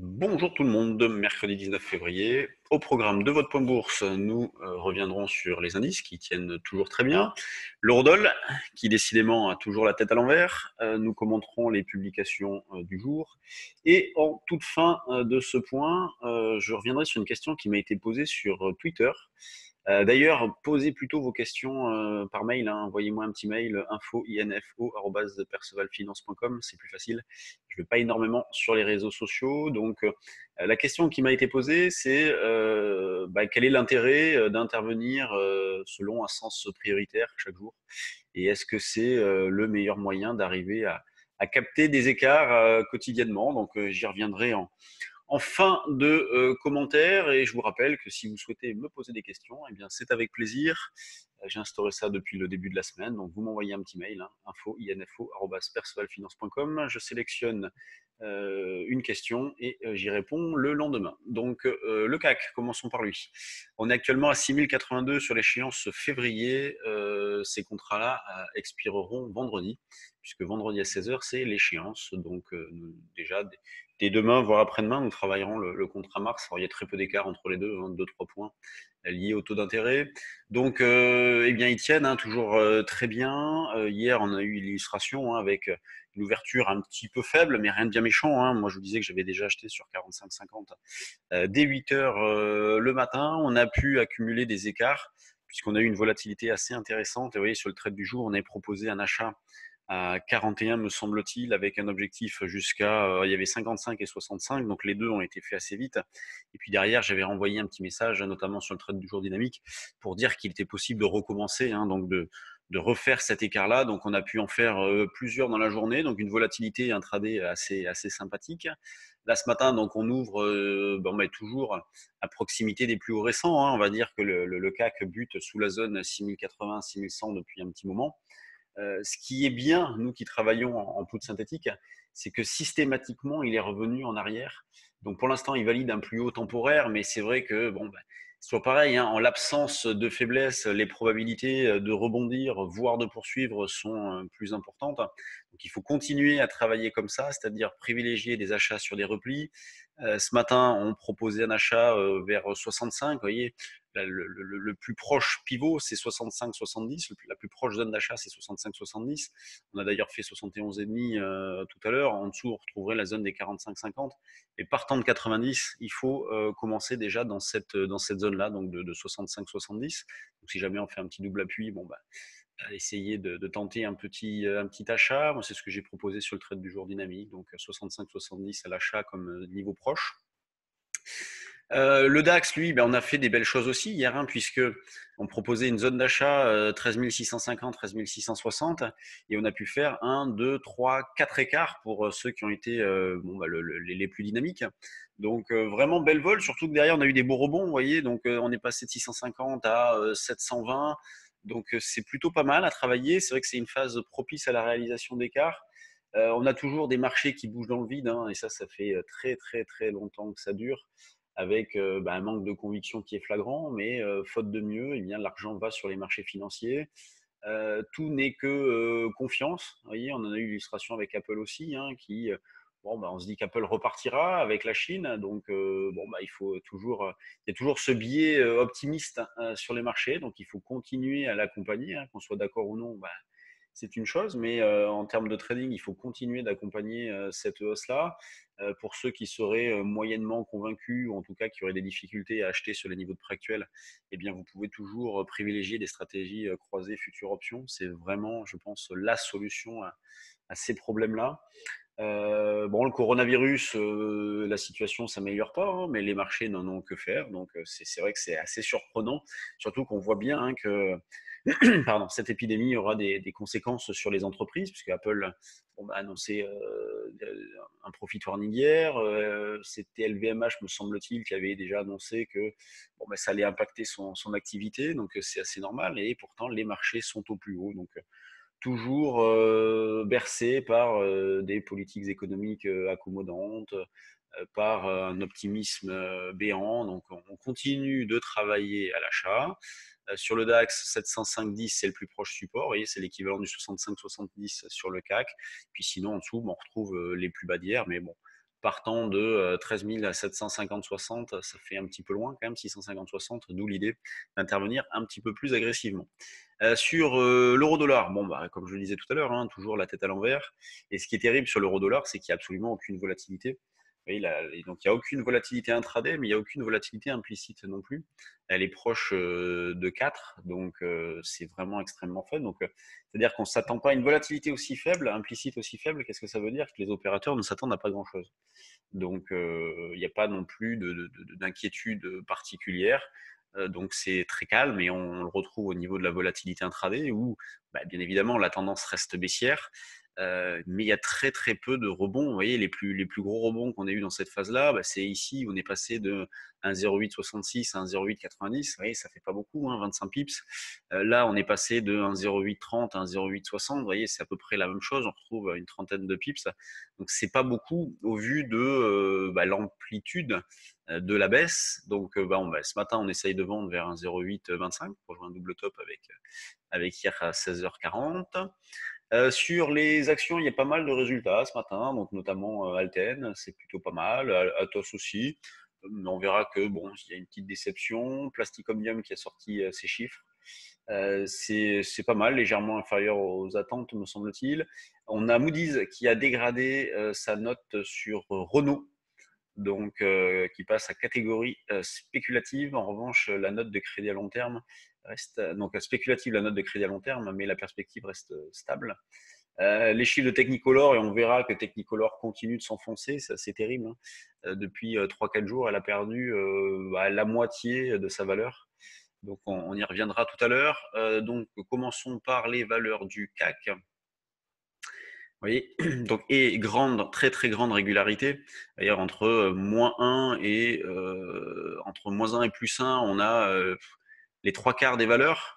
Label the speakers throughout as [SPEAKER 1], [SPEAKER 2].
[SPEAKER 1] Bonjour tout le monde, mercredi 19 février. Au programme de votre point bourse, nous reviendrons sur les indices qui tiennent toujours très bien. L'Eurodoll, qui décidément a toujours la tête à l'envers. Nous commenterons les publications du jour. Et en toute fin de ce point, je reviendrai sur une question qui m'a été posée sur Twitter. D'ailleurs, posez plutôt vos questions par mail, hein. Envoyez-moi un petit mail info@percevalfinance.com, c'est plus facile. Je ne vais pas énormément sur les réseaux sociaux, donc la question qui m'a été posée, c'est quel est l'intérêt d'intervenir selon un sens prioritaire chaque jour, et est-ce que c'est le meilleur moyen d'arriver à capter des écarts quotidiennement. Donc j'y reviendrai en fin de commentaire, et je vous rappelle que si vous souhaitez me poser des questions, eh bien c'est avec plaisir. J'ai instauré ça depuis le début de la semaine, donc vous m'envoyez un petit mail, hein, info@percevalfinance.com. Je sélectionne une question et j'y réponds le lendemain. Donc le CAC, commençons par lui. On est actuellement à 6082 sur l'échéance février. Ces contrats-là expireront vendredi, puisque vendredi à 16h, c'est l'échéance. Donc déjà, dès demain, voire après-demain, nous travaillerons le contrat mars. Alors, il y a très peu d'écart entre les deux, 2-3 points liés au taux d'intérêt. Donc, eh bien, ils tiennent, hein, toujours très bien. Hier, on a eu l'illustration, hein, avec une ouverture un petit peu faible, mais rien de bien méchant, hein. Moi, je vous disais que j'avais déjà acheté sur 45,50 dès 8 heures le matin. On a pu accumuler des écarts puisqu'on a eu une volatilité assez intéressante. Et vous voyez, sur le trade du jour, on avait proposé un achat à 41, me semble-t-il, avec un objectif jusqu'à, il y avait 55 et 65, donc les deux ont été faits assez vite. Et puis derrière, j'avais renvoyé un petit message, notamment sur le trade du jour dynamique, pour dire qu'il était possible de recommencer, hein, donc de refaire cet écart-là. Donc on a pu en faire plusieurs dans la journée, donc une volatilité intraday assez sympathique. Là ce matin, donc on ouvre toujours à proximité des plus hauts récents, hein. On va dire que le CAC bute sous la zone 6080, 6100 depuis un petit moment. Ce qui est bien, nous qui travaillons en poudre synthétique, c'est que systématiquement, il est revenu en arrière. Donc pour l'instant, il valide un plus haut temporaire, mais c'est vrai que c'est toujours pareil, hein, en l'absence de faiblesse, les probabilités de rebondir, voire de poursuivre, sont plus importantes. Donc il faut continuer à travailler comme ça, c'est-à-dire privilégier des achats sur des replis. Ce matin, on proposait un achat vers 65, vous voyez, le plus proche pivot, c'est 65-70. La plus proche zone d'achat, c'est 65-70. On a d'ailleurs fait 71,5 tout à l'heure. En dessous, on retrouverait la zone des 45-50. Et partant de 90, il faut commencer déjà dans cette zone-là, donc de 65-70. Donc si jamais on fait un petit double appui, essayer de tenter un petit achat. Moi, c'est ce que j'ai proposé sur le trade du jour dynamique. Donc 65-70 à l'achat comme niveau proche. Le DAX, lui, on a fait des belles choses aussi hier, hein, puisque on proposait une zone d'achat 13 650, 13 660, et on a pu faire 1, 2, 3, 4 écarts pour ceux qui ont été les plus dynamiques. Donc vraiment belle vol, surtout que derrière on a eu des beaux rebonds, vous voyez, donc on est passé de 650 à 720, donc c'est plutôt pas mal à travailler. C'est vrai que c'est une phase propice à la réalisation d'écarts. On a toujours des marchés qui bougent dans le vide, hein, et ça fait très très très longtemps que ça dure, avec un manque de conviction qui est flagrant, mais faute de mieux, eh bien, l'argent va sur les marchés financiers. Tout n'est que confiance. Vous voyez, on en a eu l'illustration avec Apple aussi, hein, qui, on se dit qu'Apple repartira avec la Chine, donc il faut toujours, il y a toujours ce biais optimiste sur les marchés, donc il faut continuer à l'accompagner, hein, qu'on soit d'accord ou non. C'est une chose, mais en termes de trading, il faut continuer d'accompagner cette hausse-là. Pour ceux qui seraient moyennement convaincus, ou en tout cas qui auraient des difficultés à acheter sur les niveaux de prix actuels, eh bien, vous pouvez toujours privilégier des stratégies croisées future option. C'est vraiment, je pense, la solution à ces problèmes-là. Le coronavirus, la situation s'améliore pas, hein, mais les marchés n'en ont que faire. Donc, c'est vrai que c'est assez surprenant, surtout qu'on voit bien, hein, que pardon, cette épidémie aura des conséquences sur les entreprises, puisque Apple a annoncé un profit warning hier. C'était LVMH, me semble-t-il, qui avait déjà annoncé que ça allait impacter son activité. Donc, c'est assez normal. Et pourtant, les marchés sont au plus haut. Donc, toujours bercé par des politiques économiques accommodantes, par un optimisme béant. Donc, on continue de travailler à l'achat. Sur le DAX, 705,10, c'est le plus proche support. Vous voyez, c'est l'équivalent du 65-70 sur le CAC. Puis sinon, en dessous, on retrouve les plus bas d'hier. Mais bon, partant de 13 000 à 750-60, ça fait un petit peu loin quand même, 650-60, d'où l'idée d'intervenir un petit peu plus agressivement. Sur l'euro-dollar, bon, bah, comme je le disais tout à l'heure, hein, toujours la tête à l'envers. Et ce qui est terrible sur l'euro-dollar, c'est qu'il n'y a absolument aucune volatilité. Oui, et donc il n'y a aucune volatilité intraday, mais il n'y a aucune volatilité implicite non plus. Elle est proche de 4, donc c'est vraiment extrêmement faible. Donc c'est-à-dire qu'on ne s'attend pas à une volatilité aussi faible, implicite aussi faible. Qu'est-ce que ça veut dire? Que les opérateurs ne s'attendent à pas grand-chose. Donc il n'y a pas non plus d'inquiétude particulière. Donc c'est très calme et on le retrouve au niveau de la volatilité intraday où bah, bien évidemment la tendance reste baissière. Mais il y a très très peu de rebonds. Vous voyez, les plus gros rebonds qu'on a eu dans cette phase-là, bah, c'est ici où on est passé de 1,0866 à 1,0890. Vous voyez, ça fait pas beaucoup, hein, 25 pips. Là, on est passé de 1,0830 à 1,0860. Vous voyez, c'est à peu près la même chose. On retrouve une trentaine de pips. Donc c'est pas beaucoup au vu de bah, l'amplitude de la baisse. Donc bah, ce matin, on essaye de vendre vers un 0,825 pour jouer un double top avec hier à 16h40. Sur les actions, il y a pas mal de résultats ce matin, donc notamment Alten, c'est plutôt pas mal, Atos aussi. On verra que bon, il y a une petite déception. Plastic Omnium qui a sorti ses chiffres, c'est pas mal, légèrement inférieur aux attentes, me semble-t-il. On a Moody's qui a dégradé sa note sur Renault, donc qui passe à catégorie spéculative. En revanche, la note de crédit à long terme reste donc spéculative, la note de crédit à long terme, mais la perspective reste stable. Les chiffres de Technicolor, et on verra que Technicolor continue de s'enfoncer, c'est assez terrible, hein. Depuis 3-4 jours, elle a perdu la moitié de sa valeur. Donc on y reviendra tout à l'heure. Donc commençons par les valeurs du CAC. Vous voyez, donc, et grande, très très grande régularité. D'ailleurs, entre moins 1 et entre moins 1 et plus 1, on a les trois quarts des valeurs.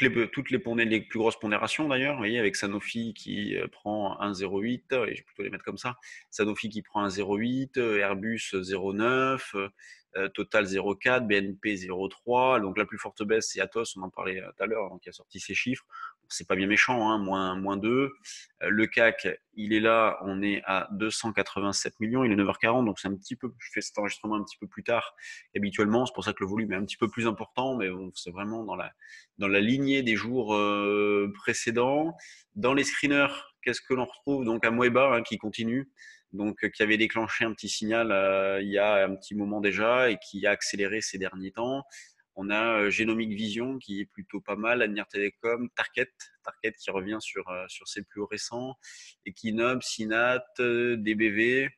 [SPEAKER 1] Les plus grosses pondérations d'ailleurs, vous voyez, avec Sanofi qui prend 1,08, et je vais plutôt les mettre comme ça, Sanofi qui prend 1,08, Airbus 0,9, Total 0,4, BNP 0,3, donc la plus forte baisse c'est Atos, on en parlait tout à l'heure, donc qui a sorti ses chiffres, c'est pas bien méchant, hein, moins 2, le CAC, il est là, on est à 287 millions, il est 9h40, donc c'est un petit peu, je fais cet enregistrement un petit peu plus tard qu'habituellement, c'est pour ça que le volume est un petit peu plus important, mais bon, c'est vraiment dans la lignée des jours précédents. Dans les screeners, qu'est-ce que l'on retrouve? Donc Amoeba hein, qui continue, donc qui avait déclenché un petit signal il y a un petit moment déjà et qui a accéléré ces derniers temps. On a Genomic Vision qui est plutôt pas mal, Admir Telecom, Target qui revient sur ses plus récents, Equinox, Synat, DBV,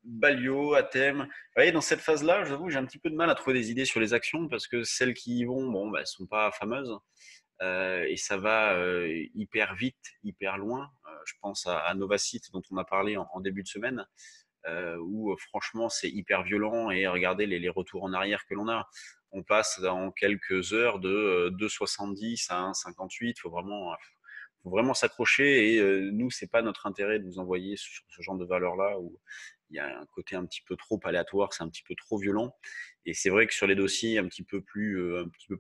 [SPEAKER 1] Balio, Athème. Vous voyez, dans cette phase-là, j'avoue, j'ai un petit peu de mal à trouver des idées sur les actions parce que celles qui y vont, bon, elles sont pas fameuses et ça va hyper vite, hyper loin. Je pense à Novacite dont on a parlé en début de semaine, où franchement c'est hyper violent et regardez les retours en arrière que l'on a. On passe en quelques heures de 2,70 à 1,58. Faut vraiment s'accrocher et nous c'est pas notre intérêt de vous envoyer sur ce genre de valeur là où il y a un côté un petit peu trop aléatoire, c'est un petit peu trop violent. Et c'est vrai que sur les dossiers un petit peu plus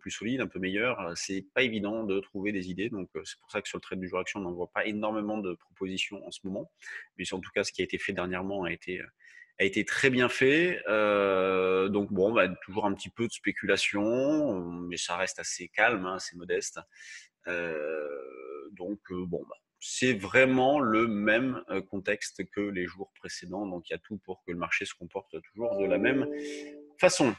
[SPEAKER 1] solides, un peu meilleurs, c'est pas évident de trouver des idées. Donc c'est pour ça que sur le trade du jour action, on n'en voit pas énormément de propositions en ce moment. Mais en tout cas, ce qui a été fait dernièrement a été très bien fait. Donc bon, bah, toujours un petit peu de spéculation, mais ça reste assez calme, hein, assez modeste. Donc bon, bah, c'est vraiment le même contexte que les jours précédents. Donc il y a tout pour que le marché se comporte toujours de la même façon.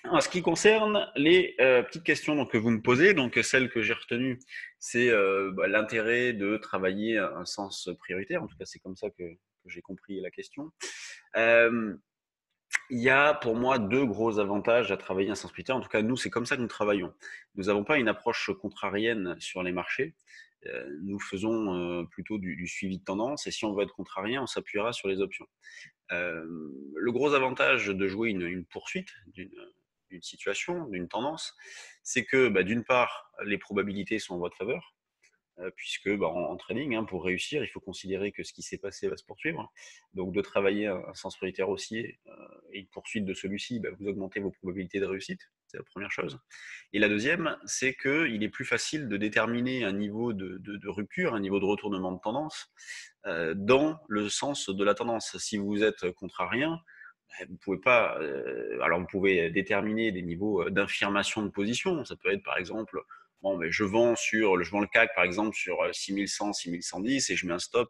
[SPEAKER 1] En ce qui concerne les petites questions donc, que vous me posez, donc celle que j'ai retenue, c'est l'intérêt de travailler un sens prioritaire. En tout cas, c'est comme ça que j'ai compris la question. Il y a pour moi deux gros avantages à travailler un sens prioritaire. En tout cas, nous, c'est comme ça que nous travaillons. Nous n'avons pas une approche contrarienne sur les marchés. Nous faisons plutôt du suivi de tendance et si on veut être contrarien, on s'appuiera sur les options. Le gros avantage de jouer une poursuite d'une situation, d'une tendance, c'est que d'une part, les probabilités sont en votre faveur. puisque en trading, hein, pour réussir, il faut considérer que ce qui s'est passé va se poursuivre. Donc de travailler un sens prioritaire haussier et une poursuite de celui-ci, vous augmentez vos probabilités de réussite, c'est la première chose. Et la deuxième, c'est qu'il est plus facile de déterminer un niveau de rupture, un niveau de retournement de tendance dans le sens de la tendance. Si vous êtes contrarien, vous pouvez pas. Alors, vous pouvez déterminer des niveaux d'infirmation de position. Ça peut être, par exemple, bon, mais je vends le CAC, par exemple, sur 6100, 6110 et je mets un stop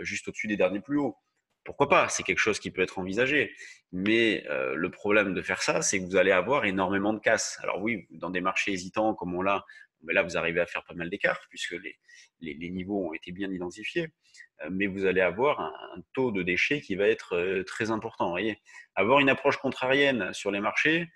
[SPEAKER 1] juste au-dessus des derniers plus hauts. Pourquoi pas? C'est quelque chose qui peut être envisagé. Mais le problème de faire ça, c'est que vous allez avoir énormément de casse. Alors oui, dans des marchés hésitants comme on l'a, mais là, vous arrivez à faire pas mal d'écart puisque les niveaux ont été bien identifiés. Mais vous allez avoir un taux de déchets qui va être très important. Vous voyez, avoir une approche contrarienne sur les marchés,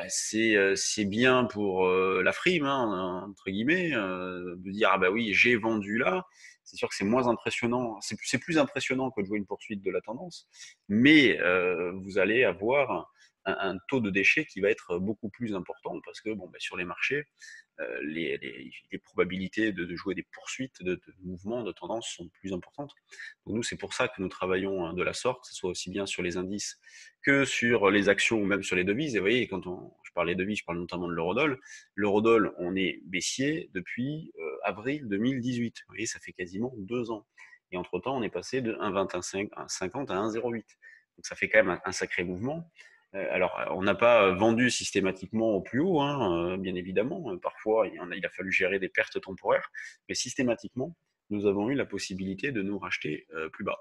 [SPEAKER 1] c'est bien pour la frime, hein, entre guillemets, de dire ah bah oui, j'ai vendu là. C'est sûr que c'est moins impressionnant, c'est plus impressionnant que de jouer une poursuite de la tendance, mais vous allez avoir un taux de déchets qui va être beaucoup plus important parce que sur les marchés, les probabilités de jouer des poursuites de mouvements, de tendances sont plus importantes. Donc nous, c'est pour ça que nous travaillons de la sorte, que ce soit aussi bien sur les indices que sur les actions ou même sur les devises. Et vous voyez, je parle des devises, je parle notamment de l'eurodoll. L'eurodoll, on est baissier depuis avril 2018. Vous voyez, ça fait quasiment 2 ans. Et entre-temps, on est passé de 1,25, 1,50 à 1,08. Donc ça fait quand même un sacré mouvement. Alors, on n'a pas vendu systématiquement au plus haut, hein, bien évidemment. Parfois, il a fallu gérer des pertes temporaires, mais systématiquement, nous avons eu la possibilité de nous racheter plus bas.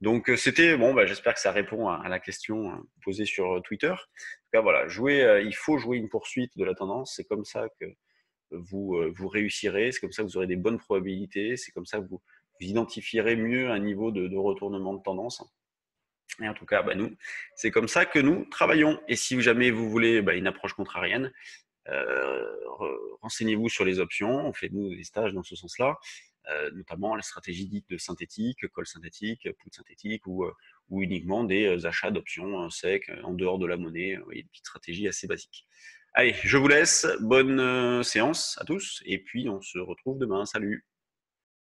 [SPEAKER 1] Donc, c'était bon. J'espère que ça répond à la question posée sur Twitter. En tout cas, voilà, il faut jouer une poursuite de la tendance. C'est comme ça que vous réussirez. C'est comme ça que vous aurez des bonnes probabilités. C'est comme ça que vous identifierez mieux un niveau de retournement de tendance. Et en tout cas, nous, c'est comme ça que nous travaillons. Et si jamais vous voulez une approche contrarienne, renseignez-vous sur les options. On fait nous des stages dans ce sens-là, notamment la stratégie dite de synthétique, call synthétique, put synthétique ou uniquement des achats d'options secs en dehors de la monnaie. Vous voyez, une petite stratégie assez basique. Allez, je vous laisse. Bonne séance à tous. Et puis, on se retrouve demain. Salut.